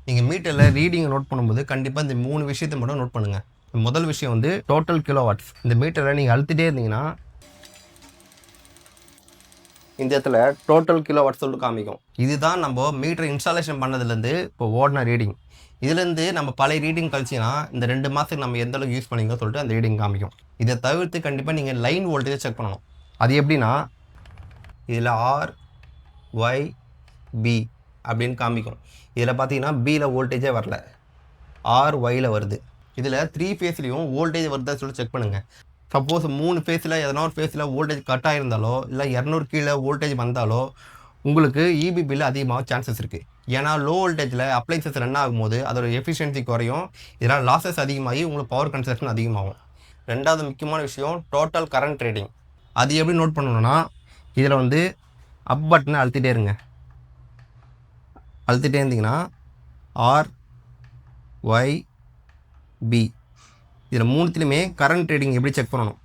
நீங்கள் மீட்டரில் ரீடிங்கை நோட் பண்ணும்போது கண்டிப்பாக இந்த 3 விஷயத்தை மட்டும் நோட் பண்ணுங்கள். முதல் விஷயம் வந்து டோட்டல் கிலோவாட்ஸ். இந்த மீட்டரில் நீங்கள் அழுத்திட்டே இருந்தீங்கன்னா இந்த இடத்துல டோட்டல் கிலோவாட்ஸ் சொல்லிட்டு காமிக்கும். இதுதான் நம்ம மீட்டர் இன்ஸ்டாலேஷன் பண்ணதுலேருந்து இப்போ ஓடின ரீடிங். இதுலேருந்து நம்ம பழைய ரீடிங் கழிச்சின்னா இந்த 2 மாதத்துக்கு நம்ம எந்த அளவுக்கு யூஸ் பண்ணிங்கன்னு சொல்லிட்டு அந்த ரீடிங் காமிக்கும். இதை தவிர்த்து கண்டிப்பாக நீங்கள் லைன் வோல்டேஜை செக் பண்ணணும். அது எப்படின்னா இதில் ஆர் ஒய் பி அப்படின்னு காமிக்கும். இதில் பார்த்தீங்கன்னா பியில் வோல்டேஜே வரல, ஆர் ஒயில் வருது. இதில் 3 ஃபேஸ்லேயும் வோல்டேஜ் வருதா சொல்லிட்டு செக் பண்ணுங்கள். சப்போஸ் 3 ஃபேஸில் எதனா ஒரு ஃபேஸில் வோல்டேஜ் கட் ஆகிருந்தாலோ இல்லை 200 கீழே வோல்டேஜ் வந்தாலோ உங்களுக்கு இபி பில் அதிகமாக சான்சஸ் இருக்குது. ஏன்னா லோ வோல்டேஜில் அப்ளைன்சஸ் ரன் ஆகும்போது அதோட எஃபிஷியன்சி குறையும். இதனால் லாஸஸ் அதிகமாகி உங்களுக்கு பவர் கன்சப்ஷன் அதிகமாகும். ரெண்டாவது முக்கியமான விஷயம் டோட்டல் கரண்ட் ரீடிங். அது எப்படி நோட் பண்ணணும்னா இதில் வந்து அப் பட்டனை அழுத்திட்டே இருந்தீங்கன்னா ஆர் ஒய் பி இதில் 3த்துலையுமே கரண்ட் ரீடிங் எப்படி செக் பண்ணணும்.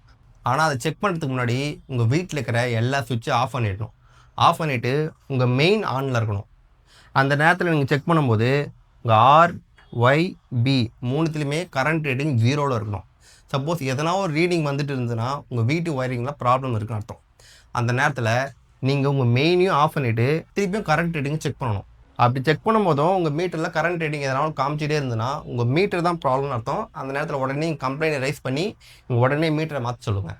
ஆனால் அதை செக் பண்ணுறதுக்கு முன்னாடி உங்கள் வீட்டில் இருக்கிற எல்லா சுவிட்சும் ஆஃப் பண்ணிடணும். ஆஃப் பண்ணிவிட்டு உங்கள் மெயின் ஆனில் இருக்கணும். அந்த நேரத்தில் நீங்கள் செக் பண்ணும்போது உங்கள் ஆர் ஒய் பி 3த்துலையுமே கரண்ட் ரீடிங் 0வில் இருக்கணும். சப்போஸ் எதனா ஒரு ரீடிங் வந்துட்டு இருந்ததுன்னா உங்கள் வீட்டு ஒயரிங்கில் ப்ராப்ளம் இருக்குன்னு அர்த்தம். அந்த நேரத்தில் நீங்கள் உங்கள் மெயினையும் ஆஃப் பண்ணிவிட்டு திருப்பியும் கரண்ட் ரீடிங் செக் பண்ணணும். அப்படி செக் பண்ணும்போதும் உங்கள் மீட்டரில் கரண்ட் ரீடிங் எதனாலும் காமிச்சிட்டே இருந்ததுன்னா உங்கள் மீட்டர் தான் ப்ராப்ளம்னு அர்த்தம். அந்த நேரத்தில் உடனே கம்ப்ளைண்ட் ரைஸ் பண்ணி உடனே மீட்டரை மாற்ற சொல்லுங்கள்.